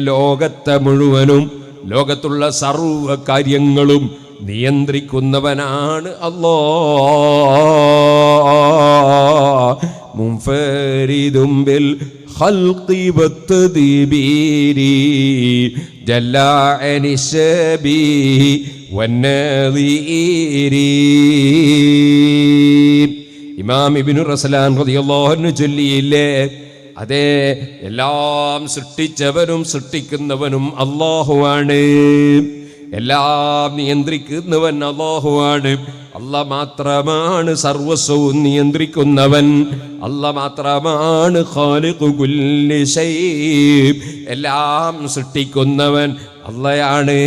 ലോകത്തെ മുഴുവനും ലോകത്തുള്ള സർവ്വ കാര്യങ്ങളും നിയന്ത്രിക്കുന്നവനാണ് അല്ലാഹ്. മുൻഫരിദും ബിൽ ഖൽഖി വത്തദ്ബീരി ജല്ല അനി ശബീഹി വന്നദീരി. ഇമാം ഇബ്നു റസലാൻ റളിയല്ലാഹു അൻഹു ചൊല്ലിയില്ലേ, അതെ, എല്ലാം സൃഷ്ടിച്ചവനും സൃഷ്ടിക്കുന്നവനും അല്ലാഹുവാണ്, എല്ലാം നിയന്ത്രിക്കുന്നവൻ അല്ലാഹുവാണ്. അല്ലാഹ് മാത്രമാണ് സർവസ്വവും നിയന്ത്രിക്കുന്നവൻ, അല്ലാഹ് മാത്രമാണ് ഖാലിഖു കുല്ലി ശൈ, എല്ലാം സൃഷ്ടിക്കുന്നവൻ അല്ലാഹയാണ്.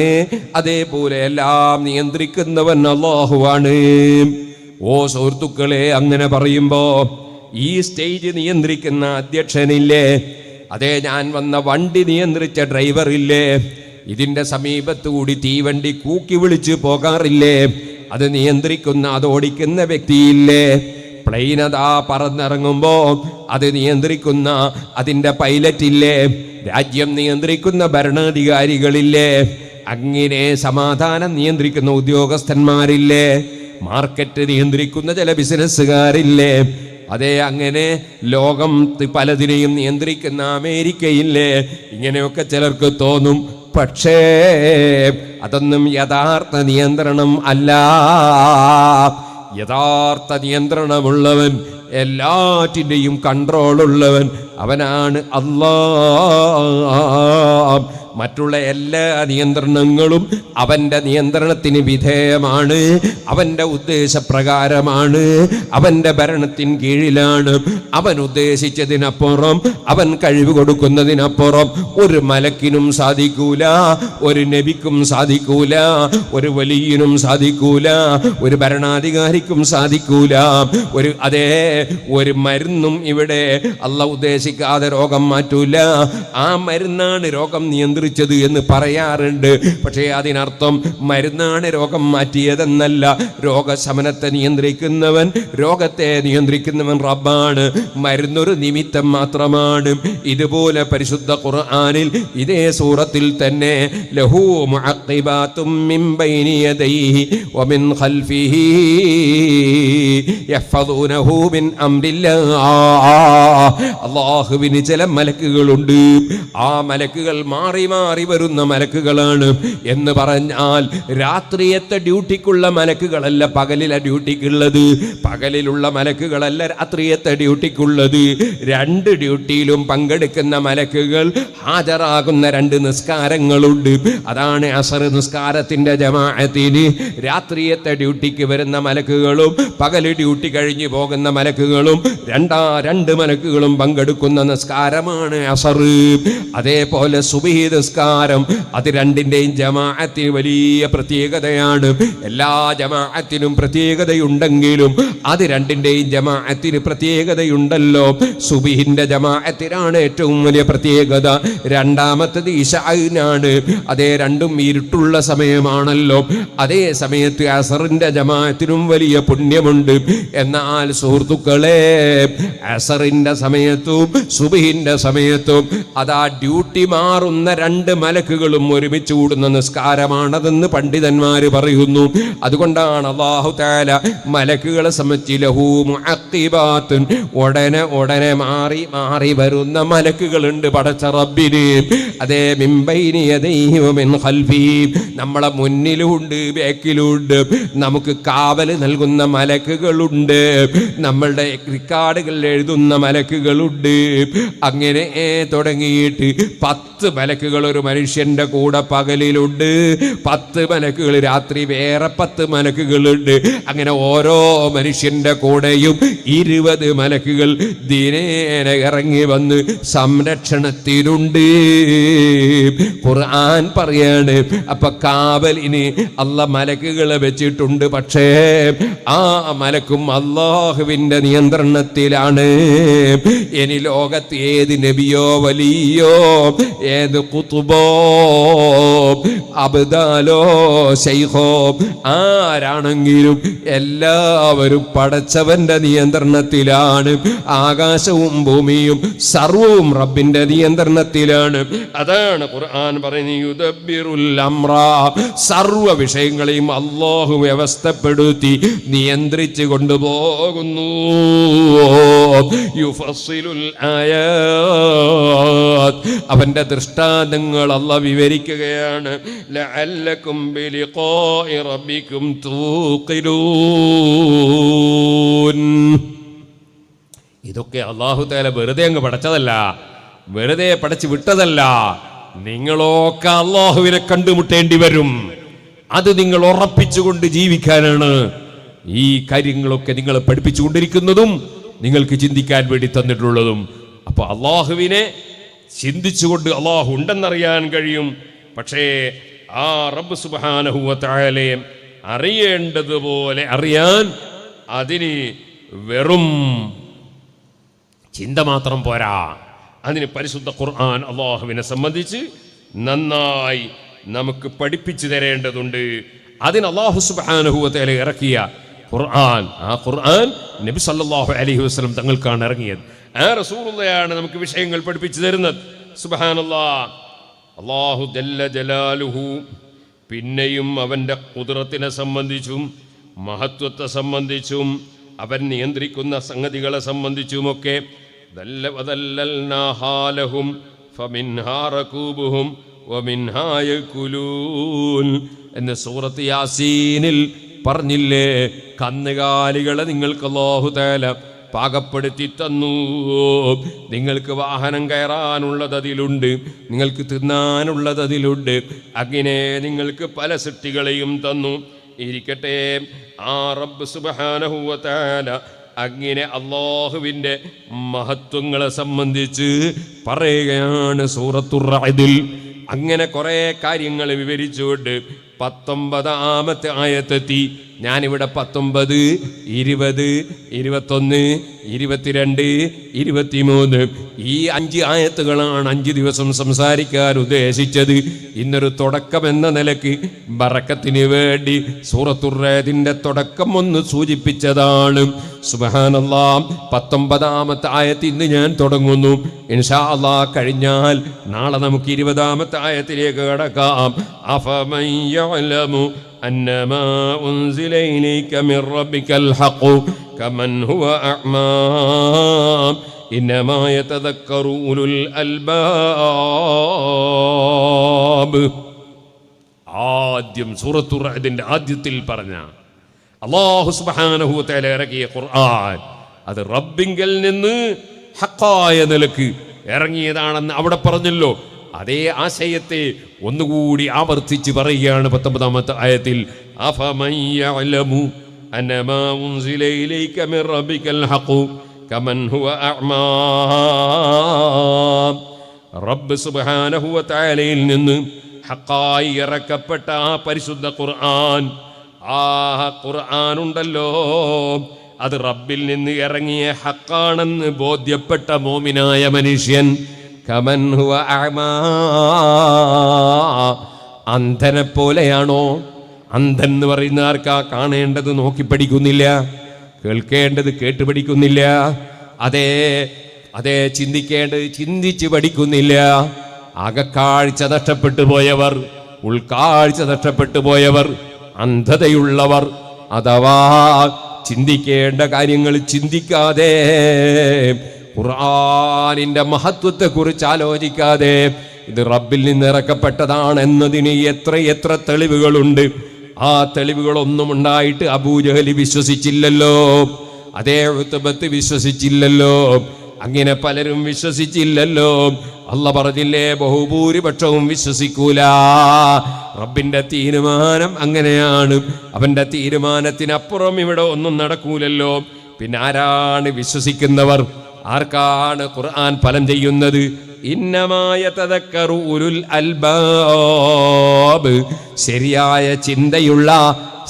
അതേപോലെ എല്ലാം നിയന്ത്രിക്കുന്നവൻ അല്ലാഹുവാണ്. ഓ സുഹൃത്തുക്കളെ, അങ്ങനെ പറയുമ്പോ ഈ സ്റ്റേജ് നിയന്ത്രിക്കുന്ന അധ്യക്ഷനില്ലേ, അതേ, ഞാൻ വന്ന വണ്ടി നിയന്ത്രിച്ച ഡ്രൈവറില്ലേ, ഇതിൻ്റെ സമീപത്തുകൂടി തീവണ്ടി കൂക്കി വിളിച്ച് പോകാറില്ലേ, അത് നിയന്ത്രിക്കുന്ന, അത് ഓടിക്കുന്ന വ്യക്തിയില്ലേ, പ്ലെയിൻ അതാ പറന്നിറങ്ങുമ്പോ അത് നിയന്ത്രിക്കുന്ന അതിൻ്റെ പൈലറ്റില്ലേ, രാജ്യം നിയന്ത്രിക്കുന്ന ഭരണാധികാരികളില്ലേ, അങ്ങനെ സമാധാനം നിയന്ത്രിക്കുന്ന ഉദ്യോഗസ്ഥന്മാരില്ലേ, മാർക്കറ്റ് നിയന്ത്രിക്കുന്ന ചില ബിസിനസ്സുകാരില്ലേ, അതെ, അങ്ങനെ ലോകം പലതിനെയും നിയന്ത്രിക്കുന്ന അമേരിക്കയില്ലേ, ഇങ്ങനെയൊക്കെ ചിലർക്ക് തോന്നും. പക്ഷേ അതൊന്നും യഥാർത്ഥ നിയന്ത്രണം അല്ല. യഥാർത്ഥ നിയന്ത്രണമുള്ളവൻ, എല്ലാറ്റിൻ്റെയും കൺട്രോളുള്ളവൻ അവനാണ് അല്ലാഹ്. മറ്റുള്ള എല്ലാ നിയന്ത്രണങ്ങളും അവൻ്റെ നിയന്ത്രണത്തിന് വിധേയമാണ്, അവൻ്റെ ഉദ്ദേശപ്രകാരമാണ്, അവൻ്റെ ഭരണത്തിന് കീഴിലാണ്. അവൻ ഉദ്ദേശിച്ചതിനപ്പുറം, അവൻ കഴിവ് കൊടുക്കുന്നതിനപ്പുറം ഒരു മലക്കിനും സാധിക്കൂല, ഒരു നബിക്കും സാധിക്കൂല, ഒരു വലിയനും സാധിക്കൂല, ഒരു ഭരണാധികാരിക്കും സാധിക്കൂല. ഒരു മരുന്നും ഇവിടെ അല്ലാഹ് ഉദ്ദേശിക്കാതെ രോഗം മാറ്റൂല. ആ മരുന്നാണ് രോഗം നിയന്ത്രിച്ചത് എന്ന് പറയാറുണ്ട്. പക്ഷേ അതിനർത്ഥം മരുന്നാണ് രോഗം മാറ്റിയതെന്നല്ല. രോഗശമനത്തെ നിയന്ത്രിക്കുന്നവൻ, രോഗത്തെ നിയന്ത്രിക്കുന്നവൻ റബ്ബാണ്. മരുന്നൊരു നിമിത്തം മാത്രമാണ്. ഇതുപോലെ പരിശുദ്ധ ഖുർആനിൽ ഇതേ സൂറത്തിൽ തന്നെ ലഹു മുഅഖിബാതും മിൻ ബൈനി യദൈഹി വമിൻ ഖൽഫിഹി യഹ്ഫദൂനഹു മിൻ അംരില്ലാഹ്. അല്ലാഹുവിന് ചില മലക്കുകളുണ്ട്. ആ മലക്കുകൾ മാറി മാറി വരുന്ന മലക്കുകളാണ്. എന്ന് പറഞ്ഞാൽ രാത്രിയത്തെ ഡ്യൂട്ടിക്കുള്ള മലക്കുകളല്ല പകലിലെ ഡ്യൂട്ടിക്കുള്ളത്, പകലിലുള്ള മലക്കുകളല്ല രാത്രിയത്തെ ഡ്യൂട്ടിക്കുള്ളത്. രണ്ട് ഡ്യൂട്ടിയിലും പങ്കെടുക്കുന്ന മലക്കുകൾ ഹാജരാകുന്ന രണ്ട് നിസ്കാരങ്ങളുണ്ട്. അതാണ് അസർ നിസ്കാരത്തിന്റെ ജമാഅത്തിന് രാത്രിയത്തെ ഡ്യൂട്ടിക്ക് വരുന്ന മലക്കുകളും പകല് ഡ്യൂട്ടി കഴിഞ്ഞു പോകുന്ന മലക്കുകളും രണ്ട് മലക്കുകളും പങ്കെടുക്കുന്ന നിസ്കാരമാണ് അസർ. അതേപോലെ സുബ്ഹി നിസ്കാരം, അത് രണ്ടിൻ്റെയും ജമാഅത്തിന് വലിയ പ്രത്യേകതയാണ്. എല്ലാ ജമാഅത്തിനും പ്രത്യേകതയുണ്ടെങ്കിലും അത് രണ്ടിൻ്റെയും ജമാഅത്തിന് പ്രത്യേകതയുണ്ടല്ലോ. സുബ്ഹിന്റെ ജമാഅത്തിനാണ് ഏറ്റവും വലിയ പ്രത്യേകത. രണ്ടാമത്തത് ഇശാഇനാണ്. അതേ, രണ്ടും ഇരുട്ടുള്ള സമയമാണല്ലോ. അതേ സമയത്ത് അസറിന്റെ ജമാഅത്തിനും വലിയ പുണ്യമുണ്ട്. എന്നാൽ സുഹൃത്തുക്കളെ, അസറിന്റെ സമയത്തും സുബ്ഹിന്റെ സമയത്തും അതാ ഡ്യൂട്ടി മാറുന്ന രണ്ട് മലക്കുകളും ഒരുമിച്ച് കൂടുന്ന നിസ്കാരമാണതെന്ന് പണ്ഡിതന്മാര് പറയുന്നു. അതുകൊണ്ടാണ് അല്ലാഹു തആല മലക്കുകളെ സംബന്ധിച്ച് ലഹു മുഅഖിബാത്തുൻ, ഉടനെ മാറി മാറി വരുന്ന മലക്കുകളുണ്ട് പടച്ച റബ്ബിന്. അതേ, മിൻ ബൈനി യദൈഹി വമിൻ ഖൽഫിഹി, നമ്മളെ മുന്നിലുണ്ട് ബാക്കിലുണ്ട്. നമുക്ക് കാവൽ നൽകുന്ന മലക്കുകളുണ്ട്, നമ്മളുടെ റിക്കാർഡുകൾ എഴുതുന്ന മലക്കുകളുണ്ട്. അങ്ങനെ തുടങ്ങിയിട്ട് 10 മലക്കുകൾ ഒരു മനുഷ്യന്റെ കൂടെ പകലിലുണ്ട്, 10 മലക്കുകൾ രാത്രി വേറെ 10 മലക്കുകളുണ്ട്. അങ്ങനെ ഓരോ മനുഷ്യന്റെ കൂടെയും 20 മലക്കുകൾ ദിനേന ഇറങ്ങി വന്ന് സംരക്ഷണത്തിനുണ്ട്. ഖുർആൻ പറയാണ്, അപ്പൊ കാവലിന് അല്ലാഹ് മലക്കുകളെ വെച്ചിട്ടുണ്ട്. പക്ഷേ ആ മലക്കും അല്ലാഹുവിന്റെ നിയന്ത്രണത്തിലാണ്. ഇനി ലോകത്ത് ഏത് നബിയോ വലിയോ ഏത് കുതുബോ അബ്ദാലോ ശൈഖോ ആരാണെങ്കിലും എല്ലാവരും പടച്ചവന്റെ നിയന്ത്രണത്തിലാണ്. ആകാശവും ഭൂമിയും സർവവും റബ്ബിന്റെ നിയന്ത്രണത്തിലാണ്. അതാണ് ഖുർആൻ പറയുന്നത്, യുദബ്ബിറുൽ അംറ, സർവ വിഷയങ്ങളെയും അല്ലാഹു വ്യവസ്ഥപ്പെടുത്തി നിയന്ത്രിച്ചു കൊണ്ടുപോകുന്നു. യുഫസ്സിലുൽ ആയാത്, അവന്റെ ദൃഷ്ടാന്തങ്ങൾ അല്ലാഹു വിവരിക്കുകയാണ്. ലഅല്ലകും ബിലിഖാഇ റബ്ബികും തൂഖിലൂൻ. ഇതൊക്കെ അല്ലാഹു തആല വെറുതെ അങ്ങ് പടച്ചതല്ല, വെറുതെ പടച്ചു വിട്ടതല്ല. നിങ്ങളൊക്കെ അല്ലാഹുവിനെ കണ്ടുമുട്ടേണ്ടി വരും. അത് നിങ്ങൾ ഉറപ്പിച്ചുകൊണ്ട് ജീവിക്കാനാണ് ഈ കാര്യങ്ങളൊക്കെ നിങ്ങളെ പഠിപ്പിച്ചുകൊണ്ടിരിക്കുന്നതും നിങ്ങൾക്ക് ചിന്തിക്കാൻ വേണ്ടി തന്നിട്ടുള്ളതും. അപ്പൊ അള്ളാഹുവിനെ ചിന്തിച്ചുകൊണ്ട് അള്ളാഹു ഉണ്ടെന്നറിയാൻ കഴിയും. പക്ഷേ ആ റബ്ബ് സുബ്ഹാനഹു വ തആലയെ അറിയേണ്ടതുപോലെ അറിയാൻ അതിന് വെറും ചിന്ത മാത്രം പോരാ. അതിന് പരിശുദ്ധ ഖുർആൻ അള്ളാഹുവിനെ സംബന്ധിച്ച് നന്നായി നമുക്ക് പഠിപ്പിച്ചു തരേണ്ടതുണ്ട്. അതിന് അല്ലാഹു സുബ്ഹാനഹു വ തആല ഇറക്കിയ ഖുർആൻ, ആ ഖുർആൻ നബി സല്ലല്ലാഹു അലൈഹി വസല്ലം തങ്ങൾക്കാണ് ഇറങ്ങിയത്. ആ റസൂലുള്ളയാണ് നമുക്ക് വിഷയങ്ങൾ പഠിപ്പിച്ചു തരുന്നത്. സുബ്ഹാനല്ലാഹ്. അല്ലാഹു ജല്ല ജലാലുഹു പിന്നെയും അവൻ്റെ ഖുദ്റത്തിനെ സംബന്ധിച്ചും മഹത്വത്തെ സംബന്ധിച്ചും അവൻ നിയന്ത്രിക്കുന്ന സംഗതികളെ സംബന്ധിച്ചുമൊക്കെ വദല്ലൽനാഹാലഹും ഫമിൻഹാ റകൂബുഹും വമിൻഹാ യകുലൂൻ എന്ന സൂറത്ത് യാസീനിൽ പറഞ്ഞില്ലേ, കന്നുകാലികളെ നിങ്ങൾക്ക് അല്ലാഹു തആല പാകപ്പെടുത്തി തന്നു. നിങ്ങൾക്ക് വാഹനം കയറാനുള്ളത് അതിലുണ്ട്, നിങ്ങൾക്ക് തിന്നാനുള്ളത് അതിലുണ്ട്. അങ്ങനെ നിങ്ങൾക്ക് പല സൃഷ്ടികളെയും തന്നു. ഇരിക്കട്ടെ, ആ റബ്ബ് സുബ്ഹാനഹു വ തആല അങ്ങനെ അല്ലാഹുവിൻ്റെ മഹത്വങ്ങളെ സംബന്ധിച്ച് പറയുകയാണ് സൂറത്തുർ റഅദിൽ. അങ്ങനെ കുറേ കാര്യങ്ങൾ വിവരിച്ചുകൊണ്ട് 19-ാമത്തെ ആയത്തെത്തി. ഞാനിവിടെ 19, 20, 21, 22, 23 ഈ 5 ആയത്തുകളാണ് 5 ദിവസം സംസാരിക്കാൻ ഉദ്ദേശിച്ചത്. ഇന്നൊരു തുടക്കം എന്ന നിലയ്ക്ക് ബറക്കത്തിന് വേണ്ടി സൂറത്തുർ റഅദിന്റെ തുടക്കം ഒന്ന് സൂചിപ്പിച്ചതാണ്. സുബ്ഹാനല്ലാഹ്. 19-ാമത്തെ ആയത്ത് ഇന്ന് ഞാൻ തുടങ്ങുന്നു. ഇൻഷാ അല്ലാഹ് കഴിഞ്ഞാൽ നാളെ നമുക്ക് 20-ാമത്തെ ആയത്തിലേക്ക് കടക്കാം. അഫമൻ യഅലമു അന്നമാ ഉൻസില ഇലൈക മിർ റബ്ബിക്കൽ ഹഖ് കമൻ ഹുവ അഅ്മാ ഇന്നമാ യതദക്കറു ഉലുൽ അൽബാബ്. ആദ്യം സൂറത്തുർ റഅദിന്റെ ആദ്യത്തിൽ പറഞ്ഞ അല്ലാഹു സുബ്ഹാനഹു വ തആല ഇറക്കിയ ഖുർആൻ അത് റബ്ബിങ്കൽ നിന്ന് ഹഖായ നിലക്ക് ഇറങ്ങിയതാണെന്ന് അവിടെ പറഞ്ഞല്ലോ. അതേ ആശയത്തെ ഒന്നുകൂടി ആവർത്തിച്ച് പറയുകയാണ് 19-ാമത്തെ ആയത്തിൽ. അഫമൻ യഅലമു അന്നമാ ഉൻസില ഇലൈക മിർ റബ്ബിക്കൽ ഹഖ് കമൻ ഹുവ അഅ്മാ. റബ്ബ് സുബ്ഹാനഹു വ തആലയിൽ നിന്ന് ഹഖായി ഇറക്കപ്പെട്ട ആ പരിശുദ്ധ ഖുർആൻ, ആ ഖുർആൻ ഉണ്ടല്ലോ, അത് റബ്ബിൽ നിന്ന് ഇറങ്ങിയ ഹഖാണെന്ന് ബോധ്യപ്പെട്ട മോമിനായ മനുഷ്യൻ കമൻ ഹുവ അഅ്മാ, അന്ധനെ പോലെയാണോ? അന്ധൻ എന്ന് പറയുന്ന ആർക്കാ? കാണേണ്ടത് നോക്കി പഠിക്കുന്നില്ല, കേൾക്കേണ്ടത് കേട്ട് പഠിക്കുന്നില്ല, അതേ ചിന്തിക്കേണ്ടത് ചിന്തിച്ച് പഠിക്കുന്നില്ല. അകക്കാഴ്ച നഷ്ടപ്പെട്ടു പോയവർ, ഉൾക്കാഴ്ച നഷ്ടപ്പെട്ടു പോയവർ, അന്ധതയുള്ളവർ, അഥവാ ചിന്തിക്കേണ്ട കാര്യങ്ങൾ ചിന്തിക്കാതെ, ഖുർആനിന്റെ മഹത്വത്തെ കുറിച്ച് ആലോചിക്കാതെ ഇത് റബ്ബിൽ നിന്ന് ഇറക്കപ്പെട്ടതാണ് എന്നതിന് എത്ര തെളിവുകളുണ്ട്. ആ തെളിവുകളൊന്നും ഉണ്ടായിട്ട് അബൂജഹൽ വിശ്വസിച്ചില്ലല്ലോ, അതേ ഉത്ബത്ത് വിശ്വസിച്ചില്ലല്ലോ, അങ്ങനെ പലരും വിശ്വസിച്ചില്ലല്ലോ. അല്ലാഹ് പറഞ്ഞില്ലേ, ബഹുഭൂരിപക്ഷവും വിശ്വസിക്കൂല. റബ്ബിന്റെ തീരുമാനം അങ്ങനെയാണ്. അവന്റെ തീരുമാനത്തിനപ്പുറം ഇവിടെ ഒന്നും നടക്കൂലല്ലോ. പിന്നെ ആരാണ് വിശ്വസിക്കുന്നവർ? ആർക്കാണ് ഖുർആൻ ഫലം ചെയ്യുന്നത്? ഇന്നമാ യതദക്കറു ഉലുൽ അൽബാബ്. ശരിയായ ചിന്തയുള്ള,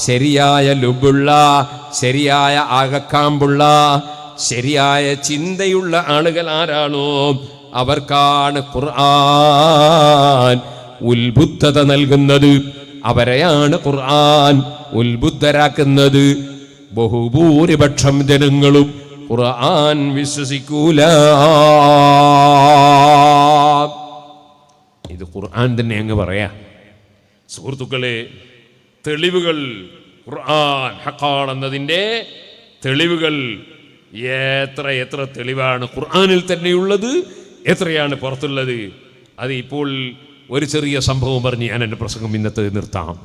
ശരിയായ ലുബുള്ള, ശരിയായ ആകക്കാമ്പുള്ള, ശരിയായ ചിന്തയുള്ള ആളുകൾ ആരാണോ അവർക്കാണ് ഖുർആൻ ഉത്ബുദ്ധത നൽകുന്നത്, അവരെയാണ് ഖുർആൻ ഉത്ബുദ്ധരാക്കുന്നത്. ബഹുഭൂരിപക്ഷം ജനങ്ങളും ഖുർആൻ വിശ്വസിക്കൂല. ഇത് ഖുർആൻ തന്നെ അങ്ങ് പറയാ. സുഹൃത്തുക്കളെ, തെളിവുകൾ ഖുർആൻ ഹഖാണെന്നതിൻ്റെ തെളിവുകൾ എത്ര തെളിവാണ് ഖുർആനിൽ തന്നെയുള്ളത്, എത്രയാണ് പുറത്തുള്ളത്. അത് ഇപ്പോൾ ഒരു ചെറിയ സംഭവം പറഞ്ഞ് ഞാൻ എൻ്റെ പ്രസംഗം ഇന്നത്തെ നിർത്താം.